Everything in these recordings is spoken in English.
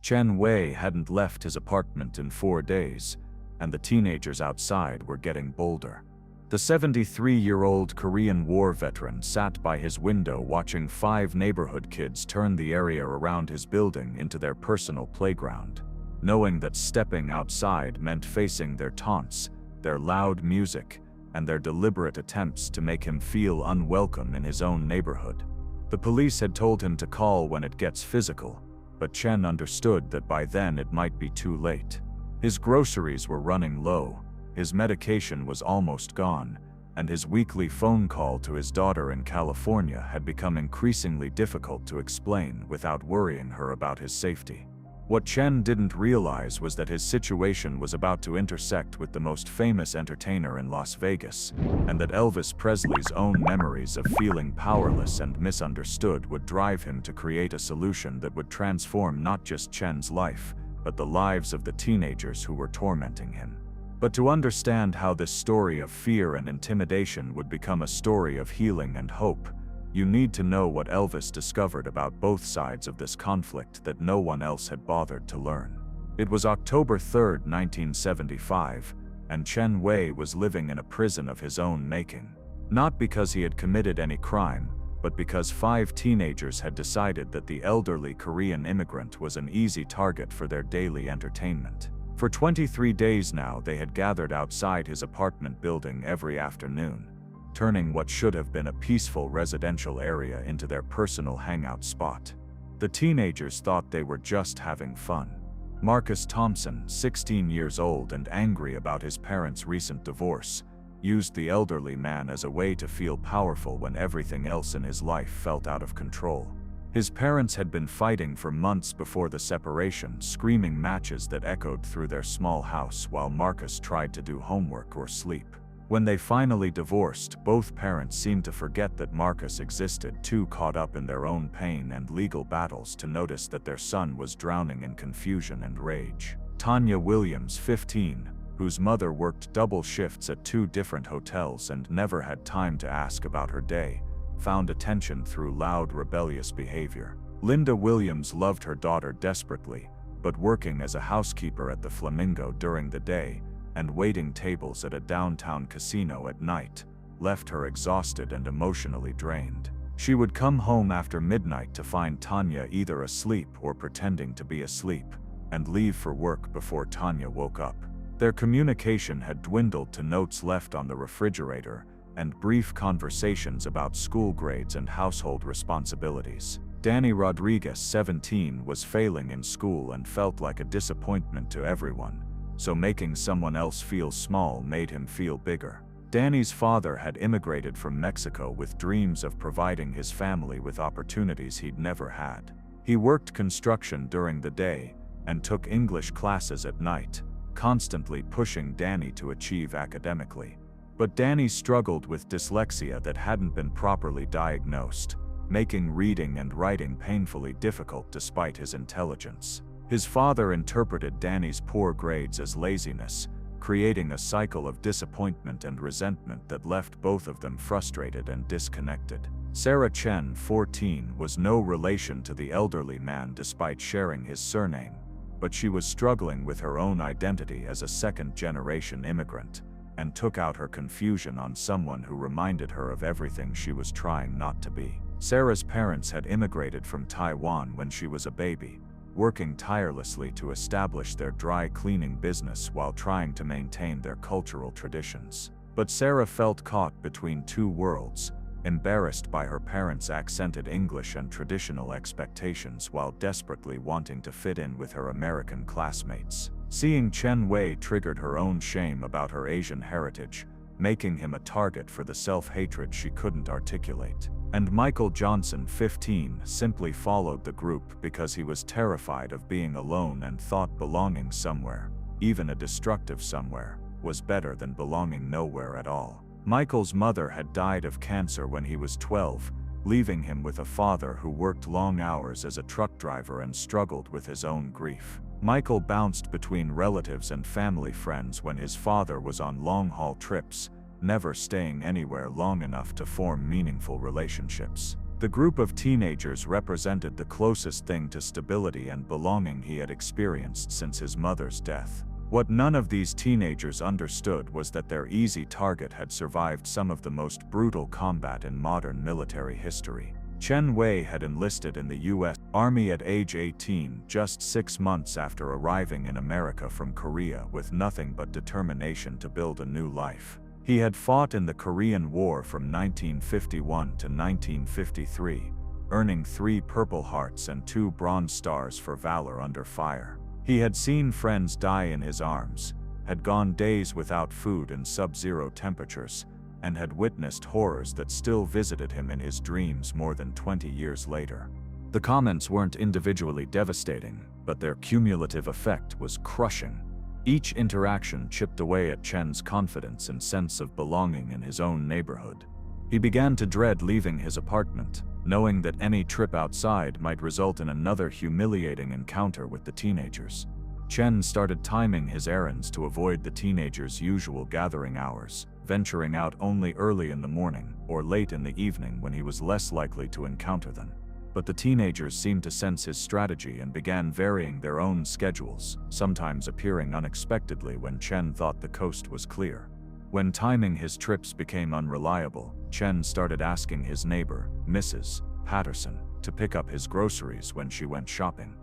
Chen Wei hadn't left his apartment in 4 days, and the teenagers outside were getting bolder. The 73-year-old Korean War veteran sat by his window watching 5 neighborhood kids turn the area around his building into their personal playground. Knowing that stepping outside meant facing their taunts, their loud music, and their deliberate attempts to make him feel unwelcome in his own neighborhood. The police had told him to call when it gets physical, but Chen understood that by then it might be too late. His groceries were running low, his medication was almost gone, and his weekly phone call to his daughter in California had become increasingly difficult to explain without worrying her about his safety. What Chen didn't realize was that his situation was about to intersect with the most famous entertainer in Las Vegas, and that Elvis Presley's own memories of feeling powerless and misunderstood would drive him to create a solution that would transform not just Chen's life, but the lives of the teenagers who were tormenting him. But to understand how this story of fear and intimidation would become a story of healing and hope, you need to know what Elvis discovered about both sides of this conflict that no one else had bothered to learn. It was October 3, 1975, and Chen Wei was living in a prison of his own making. Not because he had committed any crime, but because 5 teenagers had decided that the elderly Korean immigrant was an easy target for their daily entertainment. For 23 days now, they had gathered outside his apartment building every afternoon, turning what should have been a peaceful residential area into their personal hangout spot. The teenagers thought they were just having fun. Marcus Thompson, 16 years old and angry about his parents' recent divorce, used the elderly man as a way to feel powerful when everything else in his life felt out of control. His parents had been fighting for months before the separation, screaming matches that echoed through their small house while Marcus tried to do homework or sleep. When they finally divorced, both parents seemed to forget that Marcus existed, too caught up in their own pain and legal battles to notice that their son was drowning in confusion and rage. Tanya Williams, 15, whose mother worked double shifts at 2 different hotels and never had time to ask about her day, found attention through loud, rebellious behavior. Linda Williams loved her daughter desperately, but working as a housekeeper at the Flamingo during the day and waiting tables at a downtown casino at night left her exhausted and emotionally drained. She would come home after midnight to find Tanya either asleep or pretending to be asleep, and leave for work before Tanya woke up. Their communication had dwindled to notes left on the refrigerator and brief conversations about school grades and household responsibilities. Danny Rodriguez, 17, was failing in school and felt like a disappointment to everyone, so making someone else feel small made him feel bigger. Danny's father had immigrated from Mexico with dreams of providing his family with opportunities he'd never had. He worked construction during the day and took English classes at night, constantly pushing Danny to achieve academically. But Danny struggled with dyslexia that hadn't been properly diagnosed, making reading and writing painfully difficult despite his intelligence. His father interpreted Danny's poor grades as laziness, creating a cycle of disappointment and resentment that left both of them frustrated and disconnected. Sarah Chen, 14, was no relation to the elderly man despite sharing his surname, but she was struggling with her own identity as a second-generation immigrant, and took out her confusion on someone who reminded her of everything she was trying not to be. Sarah's parents had immigrated from Taiwan when she was a baby, working tirelessly to establish their dry cleaning business while trying to maintain their cultural traditions. But Sarah felt caught between 2 worlds, embarrassed by her parents' accented English and traditional expectations while desperately wanting to fit in with her American classmates. Seeing Chen Wei triggered her own shame about her Asian heritage, making him a target for the self-hatred she couldn't articulate. And Michael Johnson, 15, simply followed the group because he was terrified of being alone and thought belonging somewhere, even a destructive somewhere, was better than belonging nowhere at all. Michael's mother had died of cancer when he was 12, leaving him with a father who worked long hours as a truck driver and struggled with his own grief. Michael bounced between relatives and family friends when his father was on long-haul trips, never staying anywhere long enough to form meaningful relationships. The group of teenagers represented the closest thing to stability and belonging he had experienced since his mother's death. What none of these teenagers understood was that their easy target had survived some of the most brutal combat in modern military history. Chen Wei had enlisted in the U.S. Army at age 18, just 6 months after arriving in America from Korea with nothing but determination to build a new life. He had fought in the Korean War from 1951 to 1953, earning 3 Purple Hearts and 2 Bronze Stars for valor under fire. He had seen friends die in his arms, had gone days without food in sub-zero temperatures, and had witnessed horrors that still visited him in his dreams more than 20 years later. The comments weren't individually devastating, but their cumulative effect was crushing. Each interaction chipped away at Chen's confidence and sense of belonging in his own neighborhood. He began to dread leaving his apartment, knowing that any trip outside might result in another humiliating encounter with the teenagers. Chen started timing his errands to avoid the teenagers' usual gathering hours, venturing out only early in the morning or late in the evening when he was less likely to encounter them. But the teenagers seemed to sense his strategy and began varying their own schedules, sometimes appearing unexpectedly when Chen thought the coast was clear. When timing his trips became unreliable, Chen started asking his neighbor, Mrs. Patterson, to pick up his groceries when she went shopping.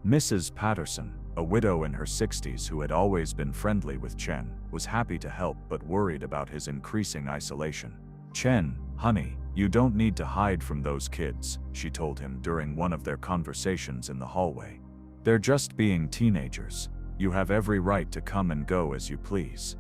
Mrs. Patterson, a widow in her 60s who had always been friendly with Chen, was happy to help but worried about his increasing isolation. "Chen, honey, you don't need to hide from those kids," she told him during one of their conversations in the hallway. "They're just being teenagers. You have every right to come and go as you please."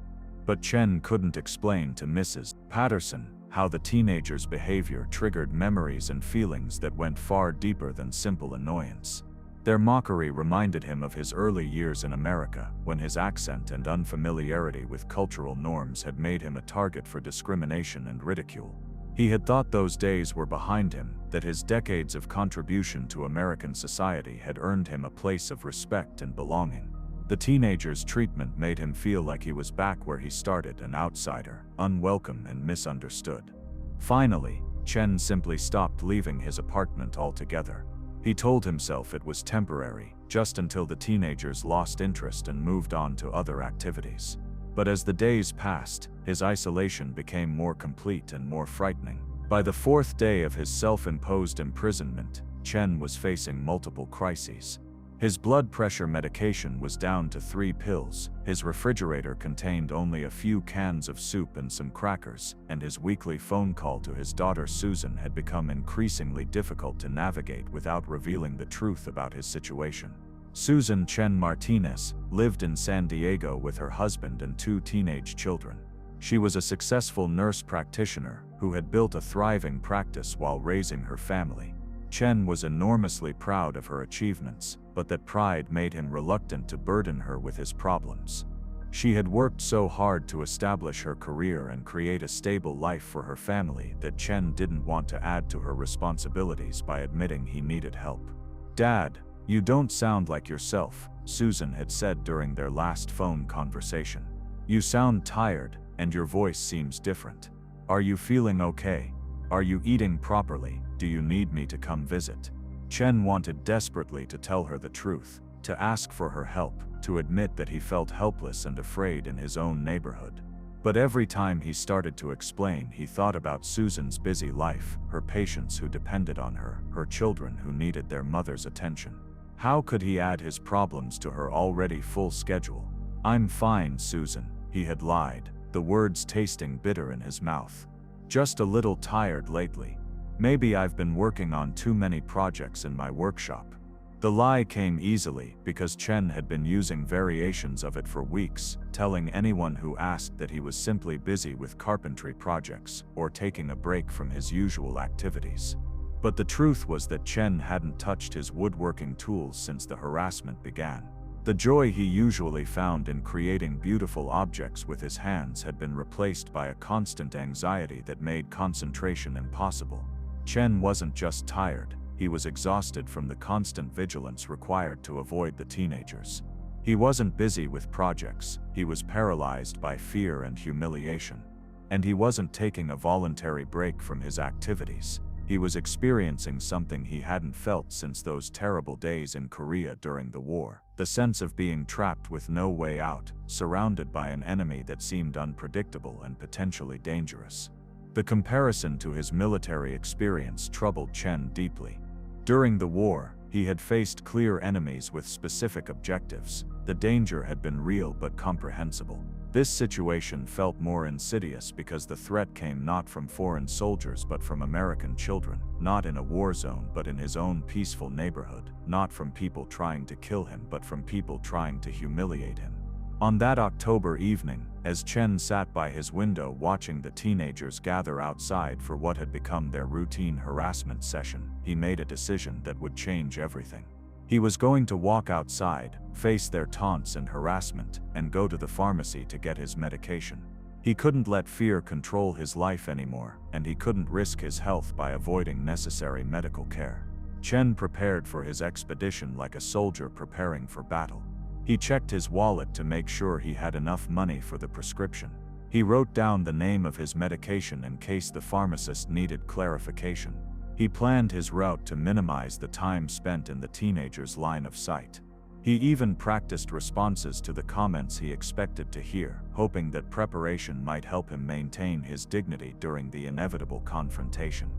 But Chen couldn't explain to Mrs. Patterson how the teenagers' behavior triggered memories and feelings that went far deeper than simple annoyance. Their mockery reminded him of his early years in America, when his accent and unfamiliarity with cultural norms had made him a target for discrimination and ridicule. He had thought those days were behind him, that his decades of contribution to American society had earned him a place of respect and belonging. The teenagers' treatment made him feel like he was back where he started, an outsider, unwelcome and misunderstood. Finally, Chen simply stopped leaving his apartment altogether. He told himself it was temporary, just until the teenagers lost interest and moved on to other activities. But as the days passed, his isolation became more complete and more frightening. By the 4th day of his self-imposed imprisonment, Chen was facing multiple crises. His blood pressure medication was down to 3 pills, his refrigerator contained only a few cans of soup and some crackers, and his weekly phone call to his daughter Susan had become increasingly difficult to navigate without revealing the truth about his situation. Susan Chen Martinez lived in San Diego with her husband and 2 teenage children. She was a successful nurse practitioner who had built a thriving practice while raising her family. Chen was enormously proud of her achievements, but that pride made him reluctant to burden her with his problems. She had worked so hard to establish her career and create a stable life for her family that Chen didn't want to add to her responsibilities by admitting he needed help. "Dad, you don't sound like yourself," Susan had said during their last phone conversation. "You sound tired, and your voice seems different. Are you feeling okay? Are you eating properly? Do you need me to come visit?" Chen wanted desperately to tell her the truth, to ask for her help, to admit that he felt helpless and afraid in his own neighborhood. But every time he started to explain, he thought about Susan's busy life, her patients who depended on her, her children who needed their mother's attention. How could he add his problems to her already full schedule? "I'm fine, Susan," he had lied, the words tasting bitter in his mouth. "Just a little tired lately. Maybe I've been working on too many projects in my workshop." The lie came easily because Chen had been using variations of it for weeks, telling anyone who asked that he was simply busy with carpentry projects or taking a break from his usual activities. But the truth was that Chen hadn't touched his woodworking tools since the harassment began. The joy he usually found in creating beautiful objects with his hands had been replaced by a constant anxiety that made concentration impossible. Chen wasn't just tired, he was exhausted from the constant vigilance required to avoid the teenagers. He wasn't busy with projects, he was paralyzed by fear and humiliation. And he wasn't taking a voluntary break from his activities. He was experiencing something he hadn't felt since those terrible days in Korea during the war. The sense of being trapped with no way out, surrounded by an enemy that seemed unpredictable and potentially dangerous. The comparison to his military experience troubled Chen deeply. During the war, he had faced clear enemies with specific objectives. The danger had been real but comprehensible. This situation felt more insidious because the threat came not from foreign soldiers but from American children, not in a war zone but in his own peaceful neighborhood, not from people trying to kill him but from people trying to humiliate him. On that October evening, as Chen sat by his window watching the teenagers gather outside for what had become their routine harassment session, he made a decision that would change everything. He was going to walk outside, face their taunts and harassment, and go to the pharmacy to get his medication. He couldn't let fear control his life anymore, and he couldn't risk his health by avoiding necessary medical care. Chen prepared for his expedition like a soldier preparing for battle. He checked his wallet to make sure he had enough money for the prescription. He wrote down the name of his medication in case the pharmacist needed clarification. He planned his route to minimize the time spent in the teenager's line of sight. He even practiced responses to the comments he expected to hear, hoping that preparation might help him maintain his dignity during the inevitable confrontation.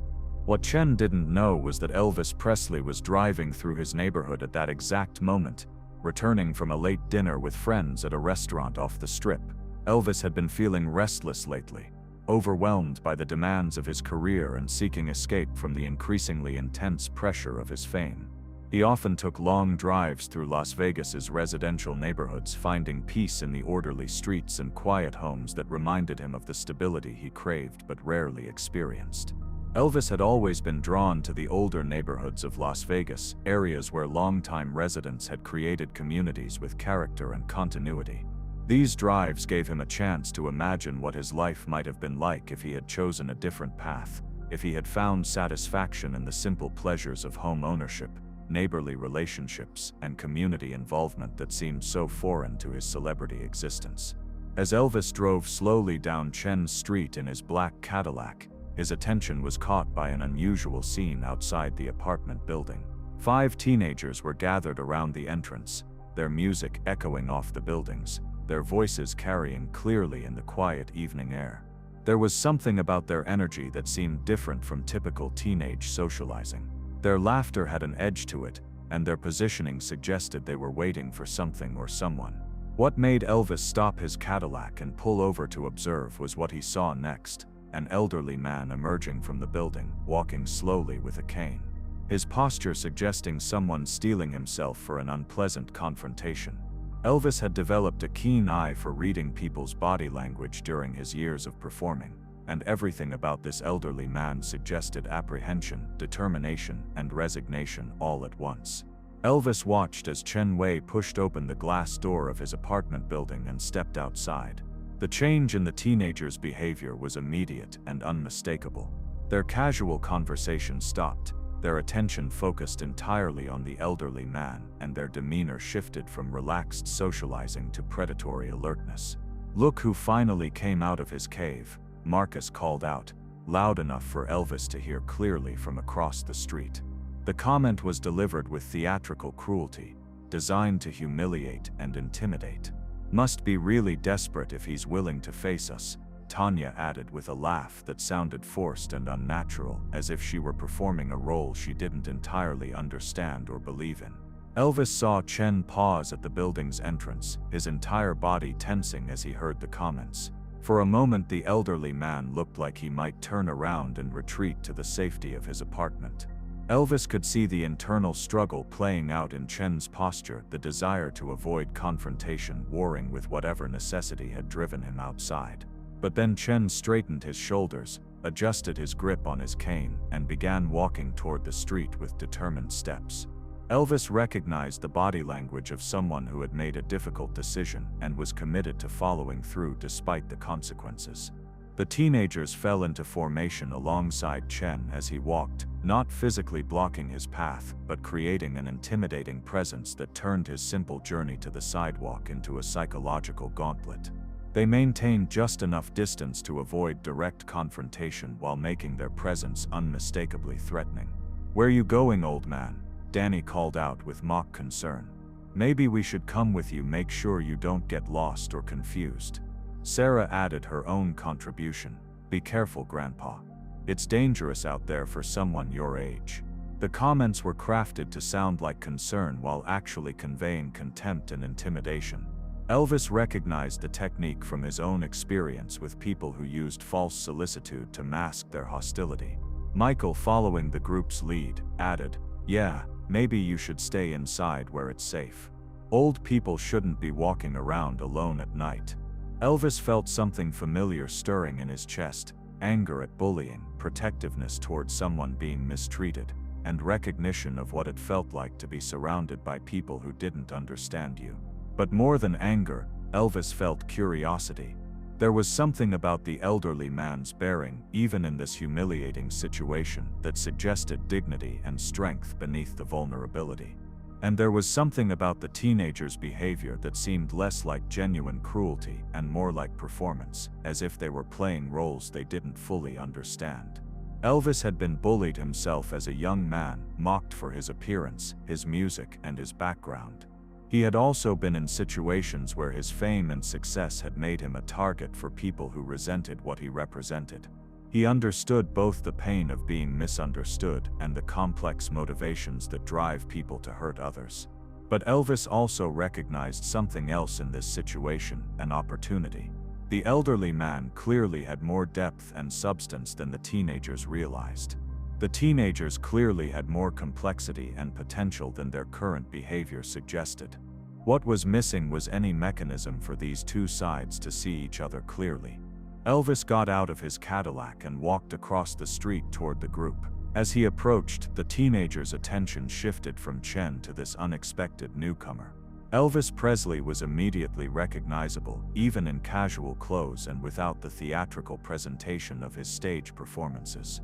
What Chen didn't know was that Elvis Presley was driving through his neighborhood at that exact moment, returning from a late dinner with friends at a restaurant off the strip. Elvis had been feeling restless lately, overwhelmed by the demands of his career and seeking escape from the increasingly intense pressure of his fame. He often took long drives through Las Vegas's residential neighborhoods, finding peace in the orderly streets and quiet homes that reminded him of the stability he craved but rarely experienced. Elvis had always been drawn to the older neighborhoods of Las Vegas, areas where longtime residents had created communities with character and continuity. These drives gave him a chance to imagine what his life might have been like if he had chosen a different path, if he had found satisfaction in the simple pleasures of home ownership, neighborly relationships, and community involvement that seemed so foreign to his celebrity existence. As Elvis drove slowly down Chen's street in his black Cadillac, his attention was caught by an unusual scene outside the apartment building. 5 teenagers were gathered around the entrance, their music echoing off the buildings, their voices carrying clearly in the quiet evening air. There was something about their energy that seemed different from typical teenage socializing. Their laughter had an edge to it, and their positioning suggested they were waiting for something or someone. What made Elvis stop his Cadillac and pull over to observe was what he saw next: an elderly man emerging from the building, walking slowly with a cane. His posture suggesting someone steeling himself for an unpleasant confrontation. Elvis had developed a keen eye for reading people's body language during his years of performing, and everything about this elderly man suggested apprehension, determination, and resignation all at once. Elvis watched as Chen Wei pushed open the glass door of his apartment building and stepped outside. The change in the teenagers' behavior was immediate and unmistakable. Their casual conversation stopped, their attention focused entirely on the elderly man, and their demeanor shifted from relaxed socializing to predatory alertness. "Look who finally came out of his cave," Marcus called out, loud enough for Elvis to hear clearly from across the street. The comment was delivered with theatrical cruelty, designed to humiliate and intimidate. "Must be really desperate if he's willing to face us," Tanya added with a laugh that sounded forced and unnatural, as if she were performing a role she didn't entirely understand or believe in. Elvis saw Chen pause at the building's entrance, his entire body tensing as he heard the comments. For a moment, the elderly man looked like he might turn around and retreat to the safety of his apartment. Elvis could see the internal struggle playing out in Chen's posture, the desire to avoid confrontation warring with whatever necessity had driven him outside. But then Chen straightened his shoulders, adjusted his grip on his cane, and began walking toward the street with determined steps. Elvis recognized the body language of someone who had made a difficult decision and was committed to following through despite the consequences. The teenagers fell into formation alongside Chen as he walked, not physically blocking his path, but creating an intimidating presence that turned his simple journey to the sidewalk into a psychological gauntlet. They maintained just enough distance to avoid direct confrontation while making their presence unmistakably threatening. "Where you going, old man?" Danny called out with mock concern. "Maybe we should come with you, make sure you don't get lost or confused." Sarah added her own contribution. "Be careful, Grandpa. It's dangerous out there for someone your age." The comments were crafted to sound like concern while actually conveying contempt and intimidation. Elvis recognized the technique from his own experience with people who used false solicitude to mask their hostility. Michael, following the group's lead, added, "Yeah, maybe you should stay inside where it's safe. Old people shouldn't be walking around alone at night." Elvis felt something familiar stirring in his chest: anger at bullying, protectiveness towards someone being mistreated, and recognition of what it felt like to be surrounded by people who didn't understand you. But more than anger, Elvis felt curiosity. There was something about the elderly man's bearing, even in this humiliating situation, that suggested dignity and strength beneath the vulnerability. And there was something about the teenager's behavior that seemed less like genuine cruelty and more like performance, as if they were playing roles they didn't fully understand. Elvis had been bullied himself as a young man, mocked for his appearance, his music, and his background. He had also been in situations where his fame and success had made him a target for people who resented what he represented. He understood both the pain of being misunderstood and the complex motivations that drive people to hurt others. But Elvis also recognized something else in this situation: an opportunity. The elderly man clearly had more depth and substance than the teenagers realized. The teenagers clearly had more complexity and potential than their current behavior suggested. What was missing was any mechanism for these two sides to see each other clearly. Elvis got out of his Cadillac and walked across the street toward the group. As he approached, the teenagers' attention shifted from Chen to this unexpected newcomer. Elvis Presley was immediately recognizable, even in casual clothes and without the theatrical presentation of his stage performances.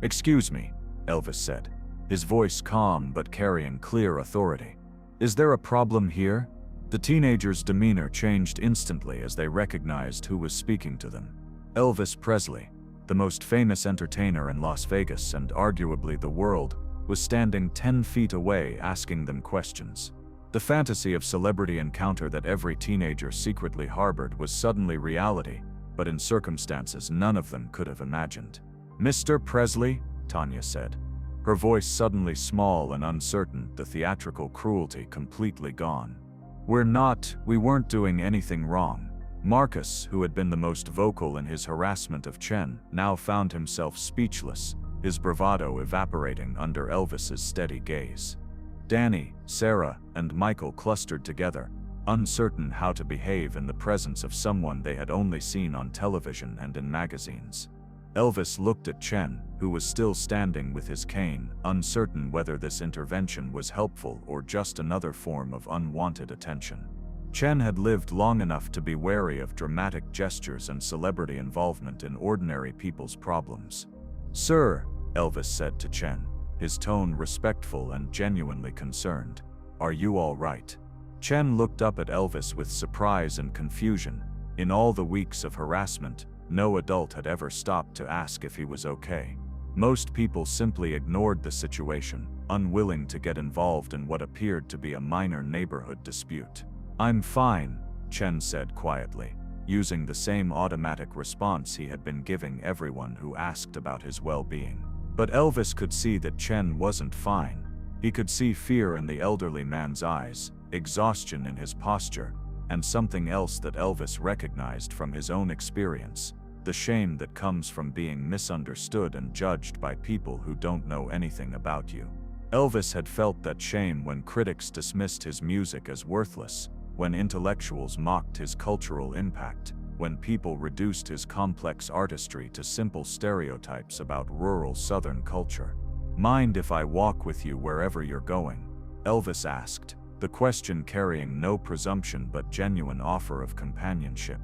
"Excuse me," Elvis said, his voice calm but carrying clear authority. "Is there a problem here?" The teenagers' demeanor changed instantly as they recognized who was speaking to them. Elvis Presley, the most famous entertainer in Las Vegas and arguably the world, was standing 10 feet away asking them questions. The fantasy of celebrity encounter that every teenager secretly harbored was suddenly reality, but in circumstances none of them could have imagined. "Mr. Presley," Tanya said, her voice suddenly small and uncertain, the theatrical cruelty completely gone. We weren't doing anything wrong." Marcus, who had been the most vocal in his harassment of Chen, now found himself speechless, his bravado evaporating under Elvis's steady gaze. Danny, Sarah, and Michael clustered together, uncertain how to behave in the presence of someone they had only seen on television and in magazines. Elvis looked at Chen, who was still standing with his cane, uncertain whether this intervention was helpful or just another form of unwanted attention. Chen had lived long enough to be wary of dramatic gestures and celebrity involvement in ordinary people's problems. "Sir," Elvis said to Chen, his tone respectful and genuinely concerned, "are you all right?" Chen looked up at Elvis with surprise and confusion. In all the weeks of harassment, no adult had ever stopped to ask if he was okay. Most people simply ignored the situation, unwilling to get involved in what appeared to be a minor neighborhood dispute. "I'm fine," Chen said quietly, using the same automatic response he had been giving everyone who asked about his well-being. But Elvis could see that Chen wasn't fine. He could see fear in the elderly man's eyes, exhaustion in his posture, and something else that Elvis recognized from his own experience: the shame that comes from being misunderstood and judged by people who don't know anything about you. Elvis had felt that shame when critics dismissed his music as worthless, when intellectuals mocked his cultural impact, when people reduced his complex artistry to simple stereotypes about rural Southern culture. "Mind if I walk with you wherever you're going?" Elvis asked, the question carrying no presumption but genuine offer of companionship.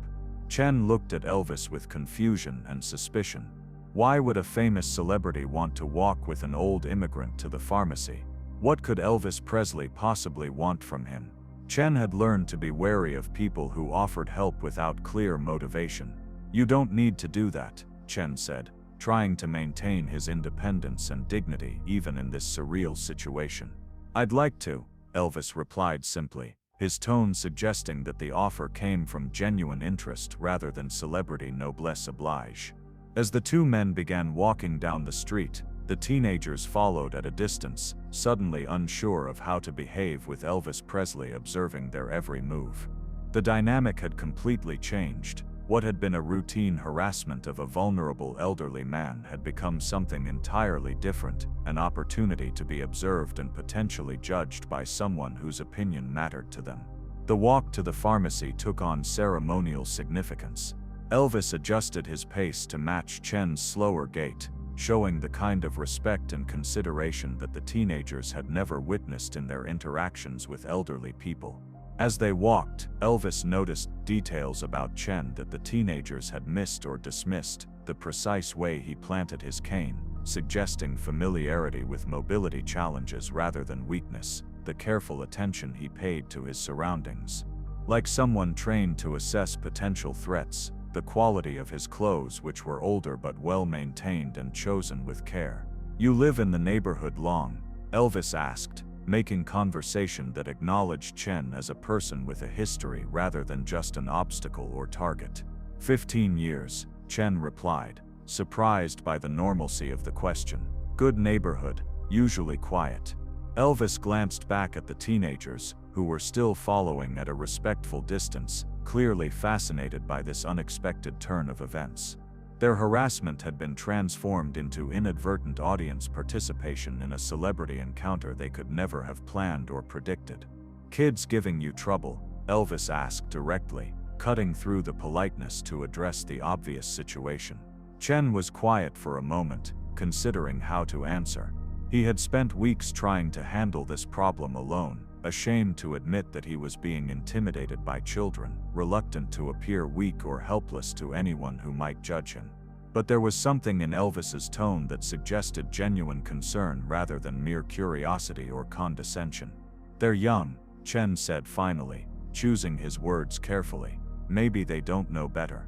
Chen looked at Elvis with confusion and suspicion. Why would a famous celebrity want to walk with an old immigrant to the pharmacy? What could Elvis Presley possibly want from him? Chen had learned to be wary of people who offered help without clear motivation. "You don't need to do that," Chen said, trying to maintain his independence and dignity even in this surreal situation. "I'd like to," Elvis replied simply, his tone suggesting that the offer came from genuine interest rather than celebrity noblesse oblige. As the two men began walking down the street, the teenagers followed at a distance, suddenly unsure of how to behave with Elvis Presley observing their every move. The dynamic had completely changed. What had been a routine harassment of a vulnerable elderly man had become something entirely different, an opportunity to be observed and potentially judged by someone whose opinion mattered to them. The walk to the pharmacy took on ceremonial significance. Elvis adjusted his pace to match Chen's slower gait, showing the kind of respect and consideration that the teenagers had never witnessed in their interactions with elderly people. As they walked, Elvis noticed details about Chen that the teenagers had missed or dismissed: the precise way he planted his cane, suggesting familiarity with mobility challenges rather than weakness, the careful attention he paid to his surroundings. Like someone trained to assess potential threats, the quality of his clothes, which were older but well-maintained and chosen with care. "You live in the neighborhood long?" Elvis asked, making conversation that acknowledged Chen as a person with a history rather than just an obstacle or target. 15 years, Chen replied, surprised by the normalcy of the question. "Good neighborhood, usually quiet." Elvis glanced back at the teenagers, who were still following at a respectful distance, clearly fascinated by this unexpected turn of events. Their harassment had been transformed into inadvertent audience participation in a celebrity encounter they could never have planned or predicted. "Kids giving you trouble?" Elvis asked directly, cutting through the politeness to address the obvious situation. Chen was quiet for a moment, considering how to answer. He had spent weeks trying to handle this problem alone, ashamed to admit that he was being intimidated by children, reluctant to appear weak or helpless to anyone who might judge him. But there was something in Elvis's tone that suggested genuine concern rather than mere curiosity or condescension. "They're young," Chen said finally, choosing his words carefully. "Maybe they don't know better."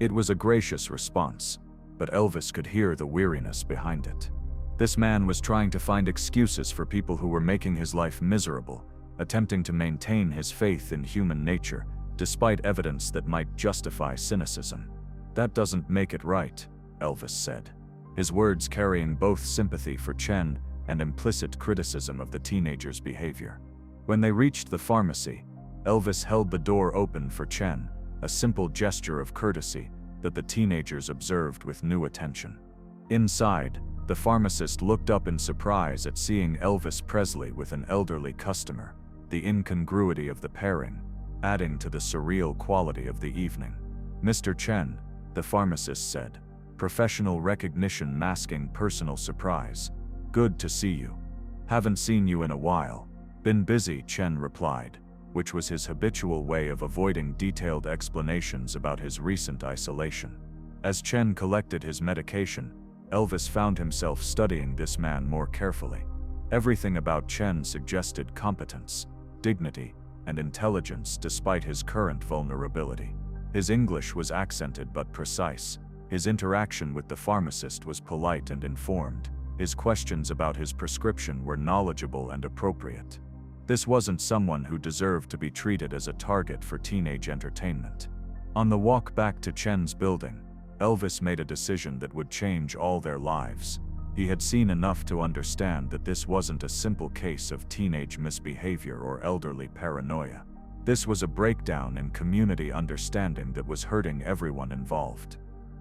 It was a gracious response, but Elvis could hear the weariness behind it. This man was trying to find excuses for people who were making his life miserable, attempting to maintain his faith in human nature, despite evidence that might justify cynicism. "That doesn't make it right," Elvis said, his words carrying both sympathy for Chen and implicit criticism of the teenager's behavior. When they reached the pharmacy, Elvis held the door open for Chen, a simple gesture of courtesy that the teenagers observed with new attention. Inside, the pharmacist looked up in surprise at seeing Elvis Presley with an elderly customer, the incongruity of the pairing adding to the surreal quality of the evening. "Mr. Chen," the pharmacist said, professional recognition masking personal surprise. "Good to see you. Haven't seen you in a while." "Been busy," Chen replied, which was his habitual way of avoiding detailed explanations about his recent isolation. As Chen collected his medication, Elvis found himself studying this man more carefully. Everything about Chen suggested competence, dignity, and intelligence despite his current vulnerability. His English was accented but precise. His interaction with the pharmacist was polite and informed. His questions about his prescription were knowledgeable and appropriate. This wasn't someone who deserved to be treated as a target for teenage entertainment. On the walk back to Chen's building, Elvis made a decision that would change all their lives. He had seen enough to understand that this wasn't a simple case of teenage misbehavior or elderly paranoia. This was a breakdown in community understanding that was hurting everyone involved.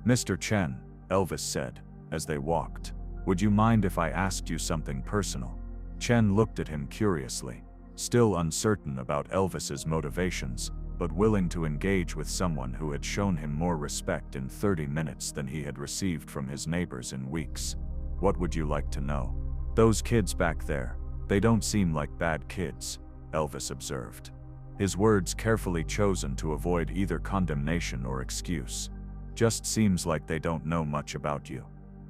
"Mr. Chen," Elvis said, as they walked, "would you mind if I asked you something personal?" Chen looked at him curiously, still uncertain about Elvis's motivations, but willing to engage with someone who had shown him more respect in 30 minutes than he had received from his neighbors in weeks. "What would you like to know?" "Those kids back there, they don't seem like bad kids," Elvis observed, his words carefully chosen to avoid either condemnation or excuse. "Just seems like they don't know much about you.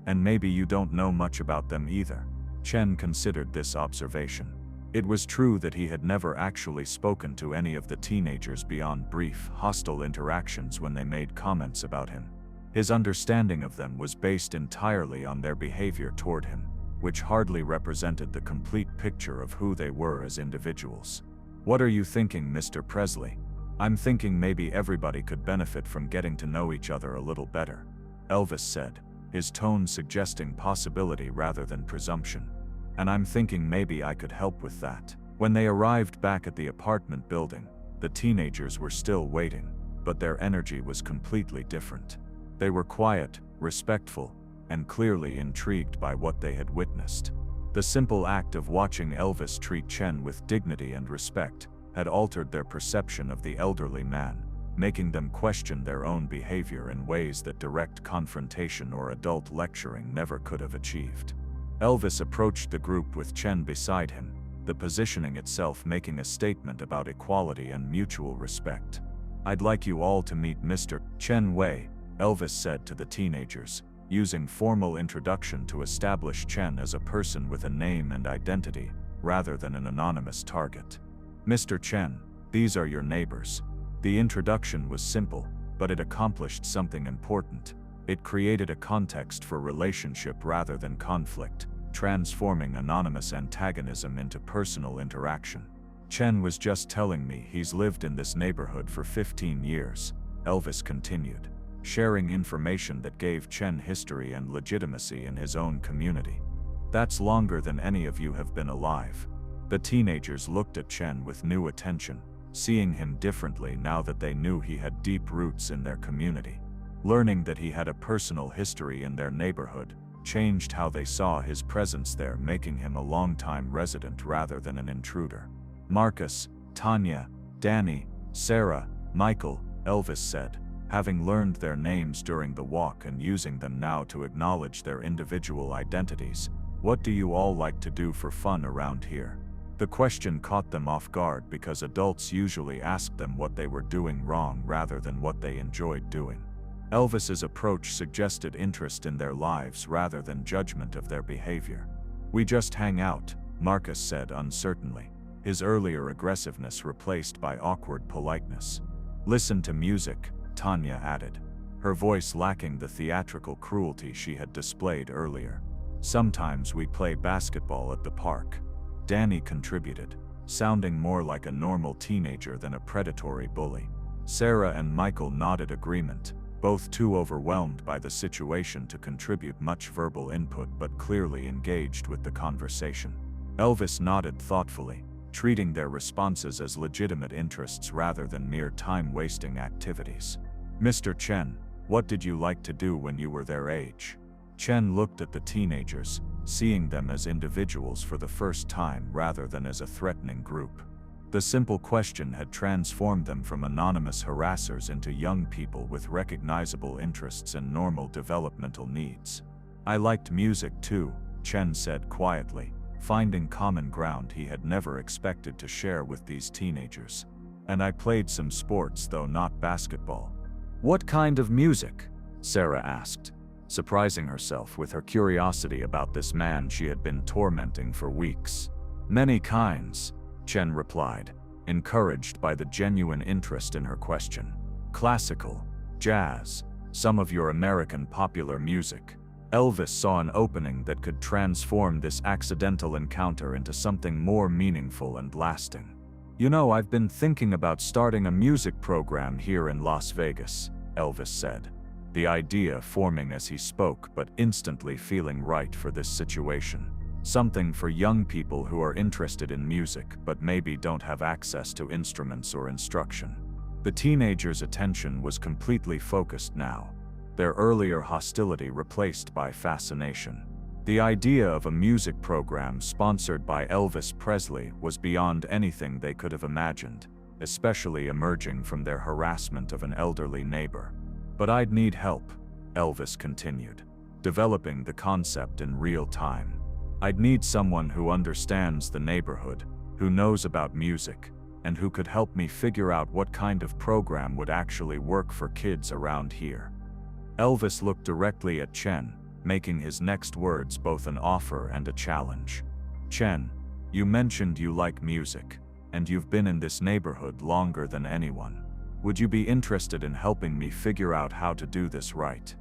And maybe you don't know much about them either." Chen considered this observation. It was true that he had never actually spoken to any of the teenagers beyond brief, hostile interactions when they made comments about him. His understanding of them was based entirely on their behavior toward him, which hardly represented the complete picture of who they were as individuals. "What are you thinking, Mr. Presley?" "I'm thinking maybe everybody could benefit from getting to know each other a little better," Elvis said, his tone suggesting possibility rather than presumption. "And I'm thinking maybe I could help with that." When they arrived back at the apartment building, the teenagers were still waiting, but their energy was completely different. They were quiet, respectful, and clearly intrigued by what they had witnessed. The simple act of watching Elvis treat Chen with dignity and respect had altered their perception of the elderly man, making them question their own behavior in ways that direct confrontation or adult lecturing never could have achieved. Elvis approached the group with Chen beside him, the positioning itself making a statement about equality and mutual respect. "I'd like you all to meet Mr. Chen Wei," Elvis said to the teenagers, using formal introduction to establish Chen as a person with a name and identity, rather than an anonymous target. "Mr. Chen, these are your neighbors." The introduction was simple, but it accomplished something important. It created a context for relationship rather than conflict, transforming anonymous antagonism into personal interaction. "Chen was just telling me he's lived in this neighborhood for 15 years, Elvis continued, sharing information that gave Chen history and legitimacy in his own community. "That's longer than any of you have been alive." The teenagers looked at Chen with new attention, seeing him differently now that they knew he had deep roots in their community. Learning that he had a personal history in their neighborhood changed how they saw his presence there, making him a longtime resident rather than an intruder. "Marcus, Tanya, Danny, Sarah, Michael," Elvis said, having learned their names during the walk and using them now to acknowledge their individual identities. "What do you all like to do for fun around here?" The question caught them off guard because adults usually asked them what they were doing wrong rather than what they enjoyed doing. Elvis's approach suggested interest in their lives rather than judgment of their behavior. "We just hang out," Marcus said uncertainly, his earlier aggressiveness replaced by awkward politeness. "Listen to music," Tanya added, her voice lacking the theatrical cruelty she had displayed earlier. "Sometimes we play basketball at the park," Danny contributed, sounding more like a normal teenager than a predatory bully. Sarah and Michael nodded agreement, both too overwhelmed by the situation to contribute much verbal input but clearly engaged with the conversation. Elvis nodded thoughtfully, treating their responses as legitimate interests rather than mere time-wasting activities. "Mr. Chen, what did you like to do when you were their age?" Chen looked at the teenagers, seeing them as individuals for the first time rather than as a threatening group. The simple question had transformed them from anonymous harassers into young people with recognizable interests and normal developmental needs. "I liked music too," Chen said quietly, finding common ground he had never expected to share with these teenagers. "And I played some sports, though not basketball." "What kind of music?" Sarah asked, surprising herself with her curiosity about this man she had been tormenting for weeks. "Many kinds," Chen replied, encouraged by the genuine interest in her question. "Classical, jazz, some of your American popular music." Elvis saw an opening that could transform this accidental encounter into something more meaningful and lasting. "You know, I've been thinking about starting a music program here in Las Vegas," Elvis said, the idea forming as he spoke but instantly feeling right for this situation. Something for young people who are interested in music but maybe don't have access to instruments or instruction. The teenagers' attention was completely focused now, their earlier hostility replaced by fascination. The idea of a music program sponsored by Elvis Presley was beyond anything they could have imagined, especially emerging from their harassment of an elderly neighbor. "But I'd need help," Elvis continued, developing the concept in real time. "I'd need someone who understands the neighborhood, who knows about music, and who could help me figure out what kind of program would actually work for kids around here." Elvis looked directly at Chen, making his next words both an offer and a challenge. "Chen, You mentioned you like music, and you've been in this neighborhood longer than anyone. Would you be interested in helping me figure out how to do this right?"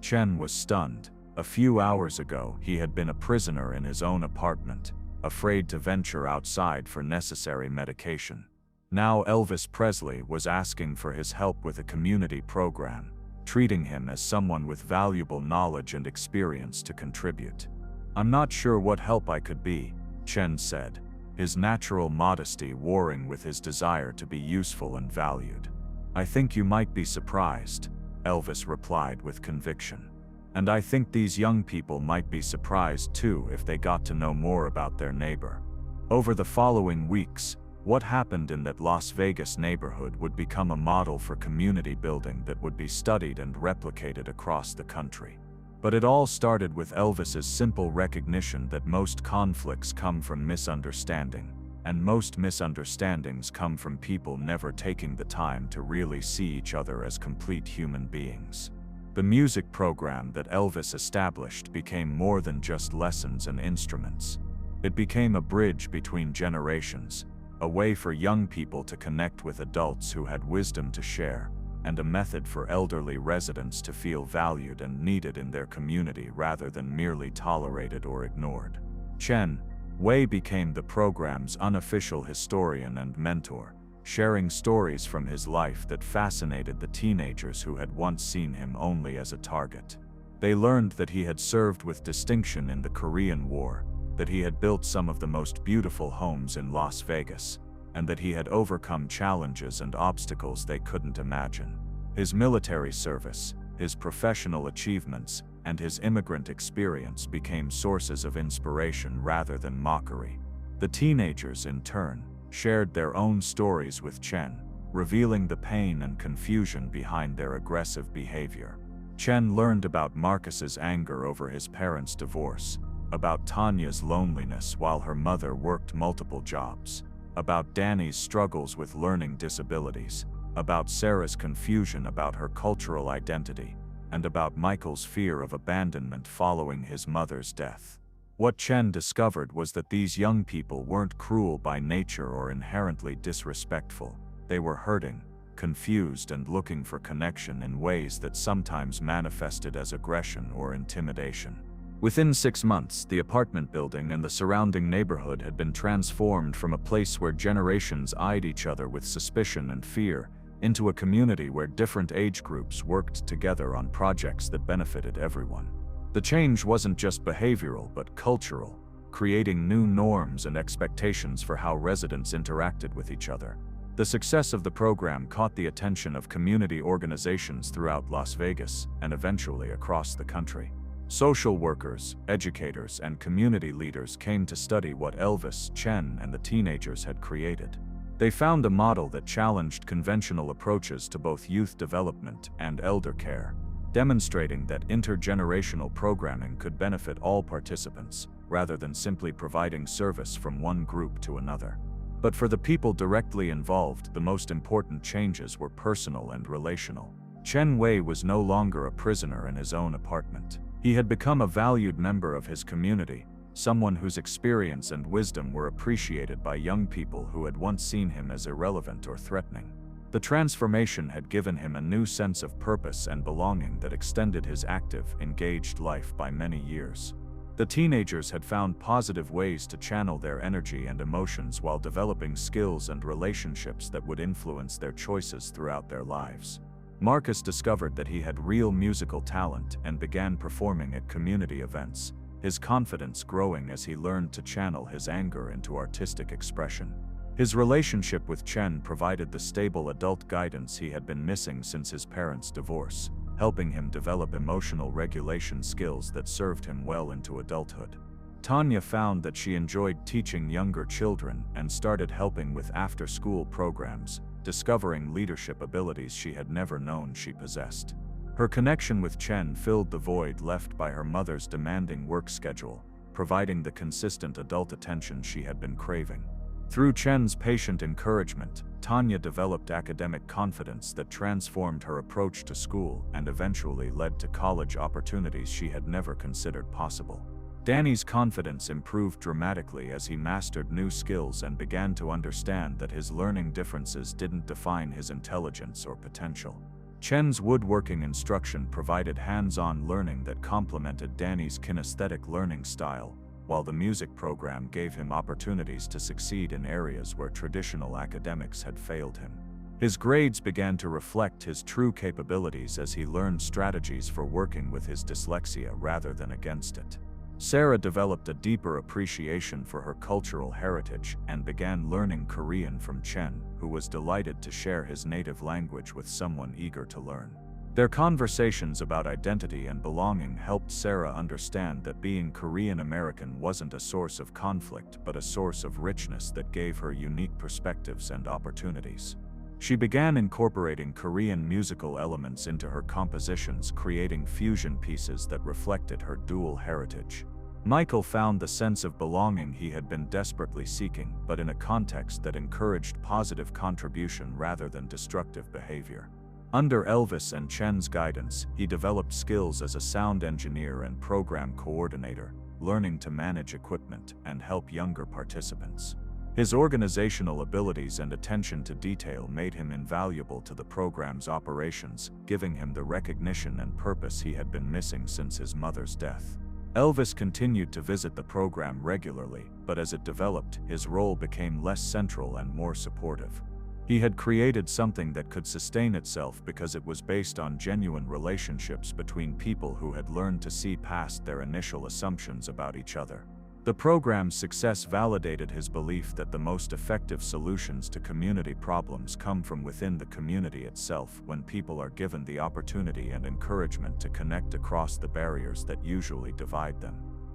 Chen was stunned. A few hours ago, he had been a prisoner in his own apartment, afraid to venture outside for necessary medication. Now Elvis Presley was asking for his help with a community program, treating him as someone with valuable knowledge and experience to contribute. "I'm not sure what help I could be," Chen said, his natural modesty warring with his desire to be useful and valued. "I think you might be surprised," Elvis replied with conviction. "And I think these young people might be surprised too if they got to know more about their neighbor." Over the following weeks, what happened in that Las Vegas neighborhood would become a model for community building that would be studied and replicated across the country. But it all started with Elvis's simple recognition that most conflicts come from misunderstanding, and most misunderstandings come from people never taking the time to really see each other as complete human beings. The music program that Elvis established became more than just lessons and instruments. It became a bridge between generations, a way for young people to connect with adults who had wisdom to share, and a method for elderly residents to feel valued and needed in their community rather than merely tolerated or ignored. Chen Wei became the program's unofficial historian and mentor, sharing stories from his life that fascinated the teenagers who had once seen him only as a target. They learned that he had served with distinction in the Korean War, that he had built some of the most beautiful homes in Las Vegas, and that he had overcome challenges and obstacles they couldn't imagine. His military service, his professional achievements, and his immigrant experience became sources of inspiration rather than mockery. The teenagers, in turn, shared their own stories with Chen, revealing the pain and confusion behind their aggressive behavior. Chen learned about Marcus's anger over his parents' divorce, about Tanya's loneliness while her mother worked multiple jobs, about Danny's struggles with learning disabilities, about Sarah's confusion about her cultural identity, and about Michael's fear of abandonment following his mother's death. What Chen discovered was that these young people weren't cruel by nature or inherently disrespectful. They were hurting, confused, and looking for connection in ways that sometimes manifested as aggression or intimidation. Within 6 months, the apartment building and the surrounding neighborhood had been transformed from a place where generations eyed each other with suspicion and fear into a community where different age groups worked together on projects that benefited everyone. The change wasn't just behavioral but cultural, creating new norms and expectations for how residents interacted with each other. The success of the program caught the attention of community organizations throughout Las Vegas and eventually across the country. Social workers, educators, and community leaders came to study what Elvis, Chen, and the teenagers had created. They found a model that challenged conventional approaches to both youth development and elder care, demonstrating that intergenerational programming could benefit all participants, rather than simply providing service from one group to another. But for the people directly involved, the most important changes were personal and relational. Chen Wei was no longer a prisoner in his own apartment. He had become a valued member of his community, someone whose experience and wisdom were appreciated by young people who had once seen him as irrelevant or threatening. The transformation had given him a new sense of purpose and belonging that extended his active, engaged life by many years. The teenagers had found positive ways to channel their energy and emotions while developing skills and relationships that would influence their choices throughout their lives. Marcus discovered that he had real musical talent and began performing at community events, his confidence growing as he learned to channel his anger into artistic expression. His relationship with Chen provided the stable adult guidance he had been missing since his parents' divorce, helping him develop emotional regulation skills that served him well into adulthood. Tanya found that she enjoyed teaching younger children and started helping with after-school programs, discovering leadership abilities she had never known she possessed. Her connection with Chen filled the void left by her mother's demanding work schedule, providing the consistent adult attention she had been craving. Through Chen's patient encouragement, Tanya developed academic confidence that transformed her approach to school and eventually led to college opportunities she had never considered possible. Danny's confidence improved dramatically as he mastered new skills and began to understand that his learning differences didn't define his intelligence or potential. Chen's woodworking instruction provided hands-on learning that complemented Danny's kinesthetic learning style, while the music program gave him opportunities to succeed in areas where traditional academics had failed him. His grades began to reflect his true capabilities as he learned strategies for working with his dyslexia rather than against it. Sarah developed a deeper appreciation for her cultural heritage and began learning Korean from Chen, who was delighted to share his native language with someone eager to learn. Their conversations about identity and belonging helped Sarah understand that being Korean American wasn't a source of conflict but a source of richness that gave her unique perspectives and opportunities. She began incorporating Korean musical elements into her compositions, creating fusion pieces that reflected her dual heritage. Michael found the sense of belonging he had been desperately seeking, but in a context that encouraged positive contribution rather than destructive behavior. Under Elvis and Chen's guidance, he developed skills as a sound engineer and program coordinator, learning to manage equipment and help younger participants. His organizational abilities and attention to detail made him invaluable to the program's operations, giving him the recognition and purpose he had been missing since his mother's death. Elvis continued to visit the program regularly, but as it developed, his role became less central and more supportive. He had created something that could sustain itself because it was based on genuine relationships between people who had learned to see past their initial assumptions about each other. The program's success validated his belief that the most effective solutions to community problems come from within the community itself when people are given the opportunity and encouragement to connect across the barriers that usually divide them.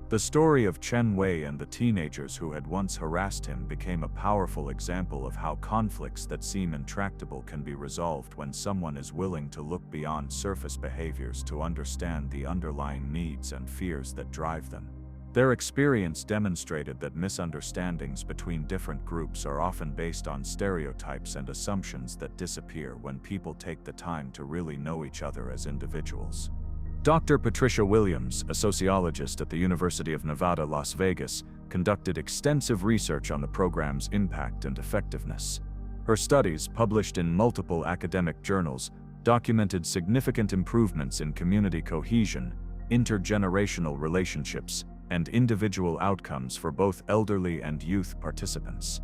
The story of Chen Wei and the teenagers who had once harassed him became a powerful example of how conflicts that seem intractable can be resolved when someone is willing to look beyond surface behaviors to understand the underlying needs and fears that drive them. Their experience demonstrated that misunderstandings between different groups are often based on stereotypes and assumptions that disappear when people take the time to really know each other as individuals. Dr. Patricia Williams, a sociologist at the University of Nevada, Las Vegas, conducted extensive research on the program's impact and effectiveness. Her studies, published in multiple academic journals, documented significant improvements in community cohesion, intergenerational relationships, and individual outcomes for both elderly and youth participants.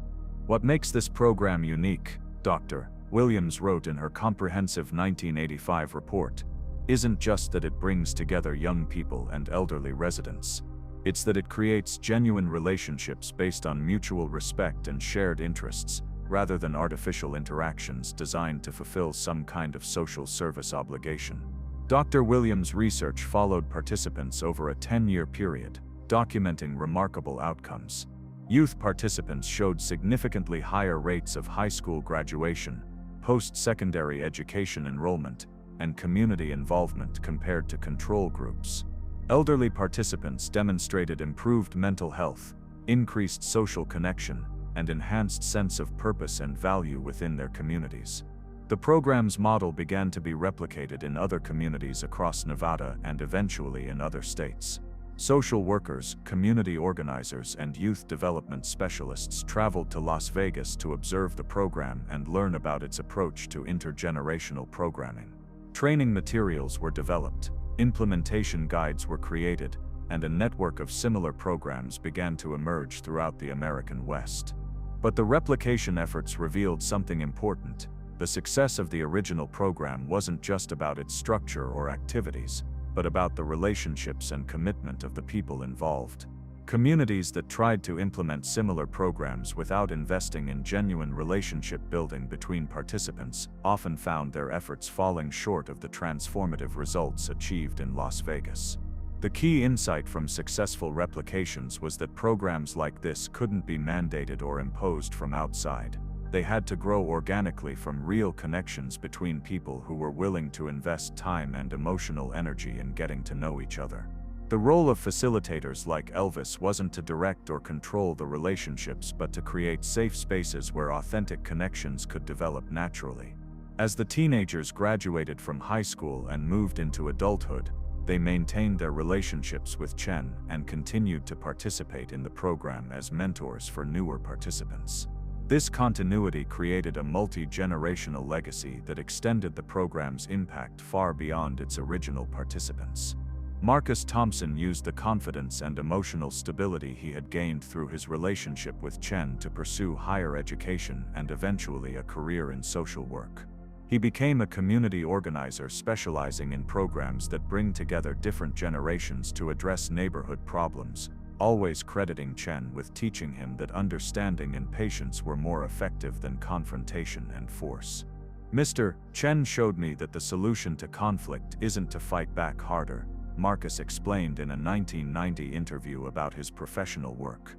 What makes this program unique, Dr. Williams wrote in her comprehensive 1985 report, isn't just that it brings together young people and elderly residents. It's that it creates genuine relationships based on mutual respect and shared interests, rather than artificial interactions designed to fulfill some kind of social service obligation. Dr. Williams' research followed participants over a 10-year period, documenting remarkable outcomes. Youth participants showed significantly higher rates of high school graduation, post-secondary education enrollment, and community involvement compared to control groups. Elderly participants demonstrated improved mental health, increased social connection, and enhanced sense of purpose and value within their communities. The program's model began to be replicated in other communities across Nevada and eventually in other states. Social workers, community organizers, and youth development specialists traveled to Las Vegas to observe the program and learn about its approach to intergenerational programming. Training materials were developed, implementation guides were created, and a network of similar programs began to emerge throughout the American West. But the replication efforts revealed something important. The success of the original program wasn't just about its structure or activities, but about the relationships and commitment of the people involved. Communities that tried to implement similar programs without investing in genuine relationship building between participants often found their efforts falling short of the transformative results achieved in Las Vegas. The key insight from successful replications was that programs like this couldn't be mandated or imposed from outside. They had to grow organically from real connections between people who were willing to invest time and emotional energy in getting to know each other. The role of facilitators like Elvis wasn't to direct or control the relationships but to create safe spaces where authentic connections could develop naturally. As the teenagers graduated from high school and moved into adulthood, They maintained their relationships with Chen and continued to participate in the program as mentors for newer participants. This continuity created a multi-generational legacy that extended the program's impact far beyond its original participants. Marcus Thompson used the confidence and emotional stability he had gained through his relationship with Chen to pursue higher education and eventually a career in social work. He became a community organizer specializing in programs that bring together different generations to address neighborhood problems, always crediting Chen with teaching him that understanding and patience were more effective than confrontation and force. Mr. Chen showed me that the solution to conflict isn't to fight back harder, Marcus explained in a 1990 interview about his professional work.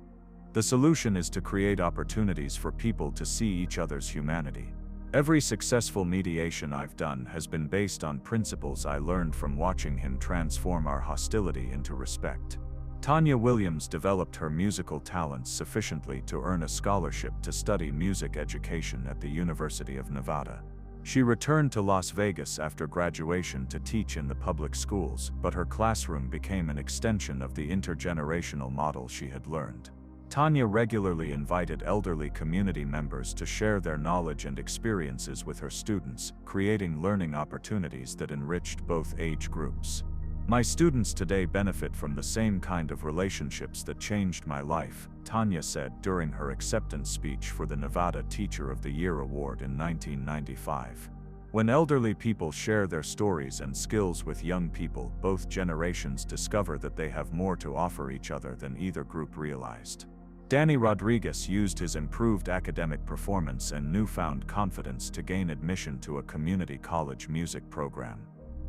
The solution is to create opportunities for people to see each other's humanity. Every successful mediation I've done has been based on principles I learned from watching him transform our hostility into respect. Tanya Williams developed her musical talents sufficiently to earn a scholarship to study music education at the University of Nevada. She returned to Las Vegas after graduation to teach in the public schools, but her classroom became an extension of the intergenerational model she had learned. Tanya regularly invited elderly community members to share their knowledge and experiences with her students, creating learning opportunities that enriched both age groups. My students today benefit from the same kind of relationships that changed my life, Tanya said during her acceptance speech for the Nevada Teacher of the Year Award in 1995. When elderly people share their stories and skills with young people, both generations discover that they have more to offer each other than either group realized. Danny Rodriguez used his improved academic performance and newfound confidence to gain admission to a community college music program.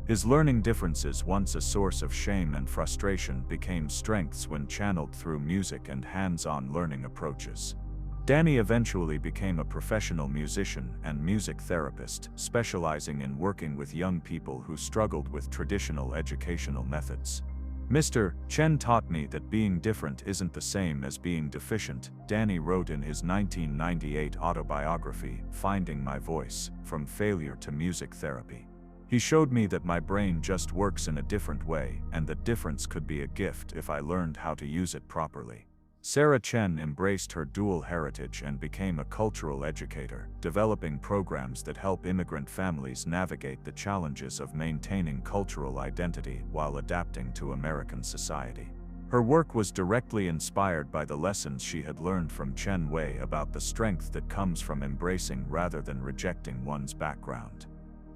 His learning differences, once a source of shame and frustration, became strengths when channeled through music and hands-on learning approaches. Danny eventually became a professional musician and music therapist, specializing in working with young people who struggled with traditional educational methods. Mr. Chen taught me that being different isn't the same as being deficient, Danny wrote in his 1998 autobiography, Finding My Voice, From Failure to Music Therapy. He showed me that my brain just works in a different way, and that difference could be a gift if I learned how to use it properly. Sarah Chen embraced her dual heritage and became a cultural educator, developing programs that help immigrant families navigate the challenges of maintaining cultural identity while adapting to American society. Her work was directly inspired by the lessons she had learned from Chen Wei about the strength that comes from embracing rather than rejecting one's background.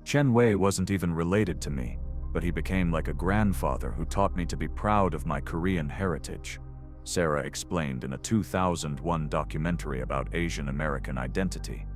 Chen Wei wasn't even related to me, but he became like a grandfather who taught me to be proud of my Korean heritage, Sarah explained in a 2001 documentary about Asian American identity.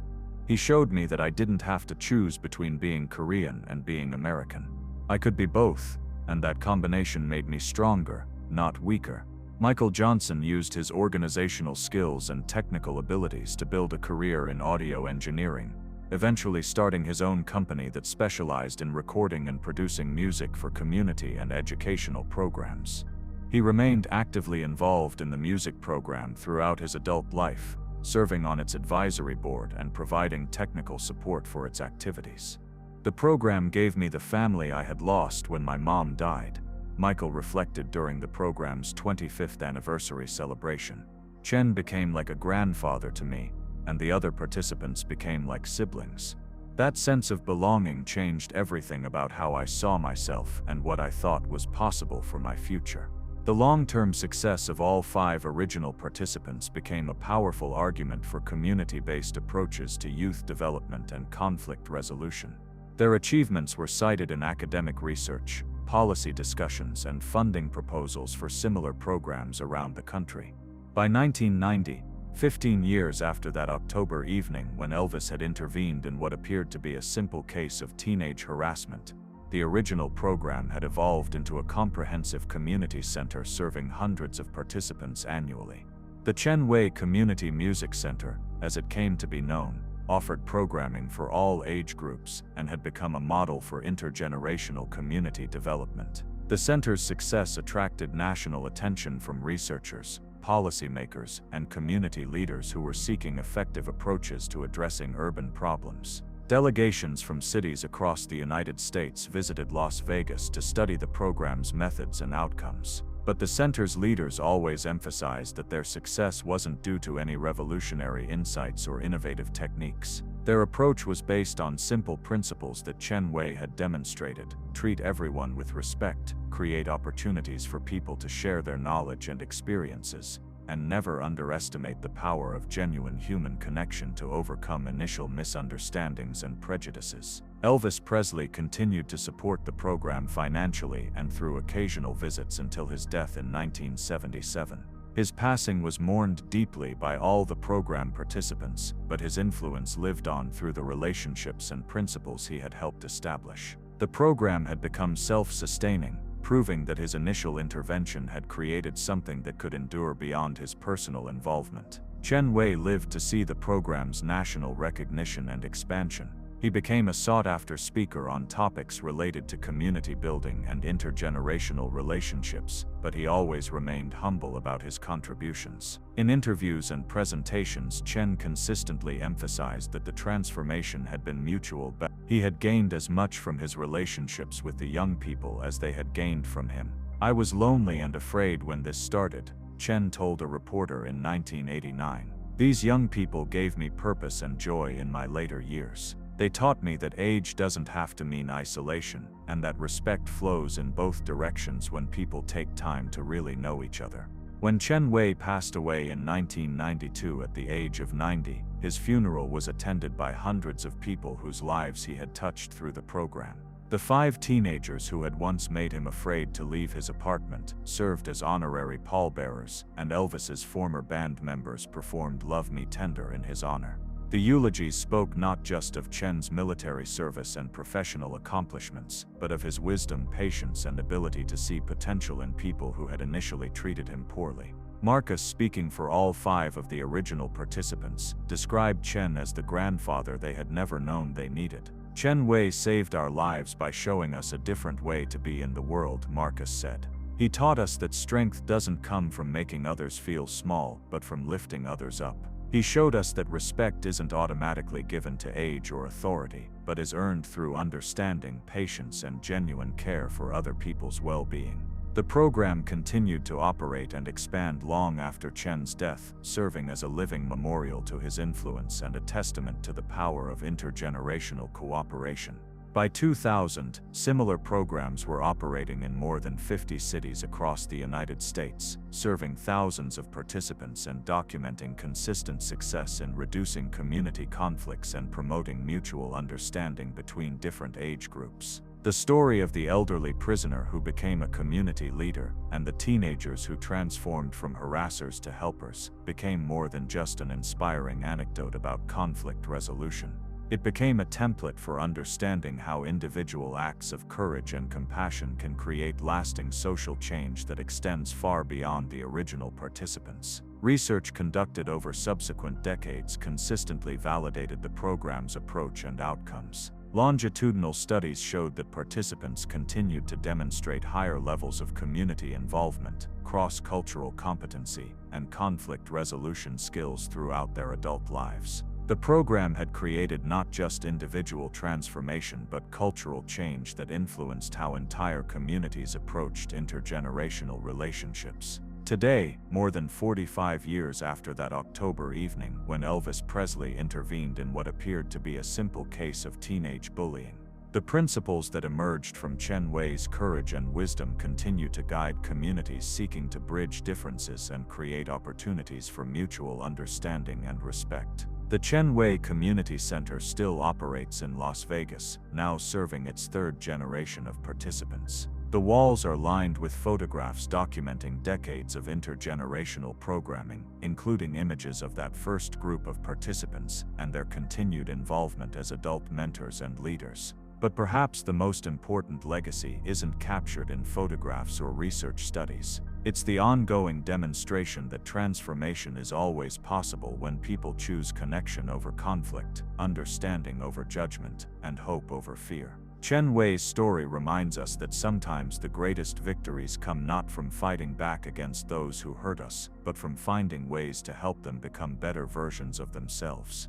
He showed me that I didn't have to choose between being Korean and being American. I could be both, and that combination made me stronger, not weaker. Michael Johnson used his organizational skills and technical abilities to build a career in audio engineering, eventually starting his own company that specialized in recording and producing music for community and educational programs. He remained actively involved in the music program throughout his adult life, serving on its advisory board and providing technical support for its activities. The program gave me the family I had lost when my mom died, Michael reflected during the program's 25th anniversary celebration. Chen became like a grandfather to me, and the other participants became like siblings. That sense of belonging changed everything about how I saw myself and what I thought was possible for my future. The long-term success of all 5 original participants became a powerful argument for community-based approaches to youth development and conflict resolution. Their achievements were cited in academic research, policy discussions, and funding proposals for similar programs around the country. By 1990, 15 years after that October evening when Elvis had intervened in what appeared to be a simple case of teenage harassment, the original program had evolved into a comprehensive community center serving hundreds of participants annually. The Chen Wei Community Music Center, as it came to be known, offered programming for all age groups and had become a model for intergenerational community development. The center's success attracted national attention from researchers, policymakers, and community leaders who were seeking effective approaches to addressing urban problems. Delegations from cities across the United States visited Las Vegas to study the program's methods and outcomes. But the center's leaders always emphasized that their success wasn't due to any revolutionary insights or innovative techniques. Their approach was based on simple principles that Chen Wei had demonstrated: treat everyone with respect, create opportunities for people to share their knowledge and experiences, and never underestimate the power of genuine human connection to overcome initial misunderstandings and prejudices. Elvis Presley continued to support the program financially and through occasional visits until his death in 1977. His passing was mourned deeply by all the program participants, but his influence lived on through the relationships and principles he had helped establish. The program had become self-sustaining, proving that his initial intervention had created something that could endure beyond his personal involvement. Chen Wei lived to see the program's national recognition and expansion. He became a sought-after speaker on topics related to community building and intergenerational relationships, but he always remained humble about his contributions. In interviews and presentations, Chen consistently emphasized that the transformation had been mutual. He had gained as much from his relationships with the young people as they had gained from him. "I was lonely and afraid when this started," Chen told a reporter in 1989. "These young people gave me purpose and joy in my later years. They taught me that age doesn't have to mean isolation, and that respect flows in both directions when people take time to really know each other." When Chen Wei passed away in 1992 at the age of 90, his funeral was attended by hundreds of people whose lives he had touched through the program. The 5 teenagers who had once made him afraid to leave his apartment served as honorary pallbearers, and Elvis's former band members performed "Love Me Tender" in his honor. The eulogies spoke not just of Chen's military service and professional accomplishments, but of his wisdom, patience, and ability to see potential in people who had initially treated him poorly. Marcus, speaking for all 5 of the original participants, described Chen as the grandfather they had never known they needed. "Chen Wei saved our lives by showing us a different way to be in the world," Marcus said. "He taught us that strength doesn't come from making others feel small, but from lifting others up. He showed us that respect isn't automatically given to age or authority, but is earned through understanding, patience, and genuine care for other people's well-being." The program continued to operate and expand long after Chen's death, serving as a living memorial to his influence and a testament to the power of intergenerational cooperation. By 2000, similar programs were operating in more than 50 cities across the United States, serving thousands of participants and documenting consistent success in reducing community conflicts and promoting mutual understanding between different age groups. The story of the elderly prisoner who became a community leader, and the teenagers who transformed from harassers to helpers, became more than just an inspiring anecdote about conflict resolution. It became a template for understanding how individual acts of courage and compassion can create lasting social change that extends far beyond the original participants. Research conducted over subsequent decades consistently validated the program's approach and outcomes. Longitudinal studies showed that participants continued to demonstrate higher levels of community involvement, cross-cultural competency, and conflict resolution skills throughout their adult lives. The program had created not just individual transformation but cultural change that influenced how entire communities approached intergenerational relationships. Today, more than 45 years after that October evening when Elvis Presley intervened in what appeared to be a simple case of teenage bullying, the principles that emerged from Chen Wei's courage and wisdom continue to guide communities seeking to bridge differences and create opportunities for mutual understanding and respect. The Chen Wei Community Center still operates in Las Vegas, now serving its 3rd generation of participants. The walls are lined with photographs documenting decades of intergenerational programming, including images of that first group of participants and their continued involvement as adult mentors and leaders. But perhaps the most important legacy isn't captured in photographs or research studies. It's the ongoing demonstration that transformation is always possible when people choose connection over conflict, understanding over judgment, and hope over fear. Chen Wei's story reminds us that sometimes the greatest victories come not from fighting back against those who hurt us, but from finding ways to help them become better versions of themselves.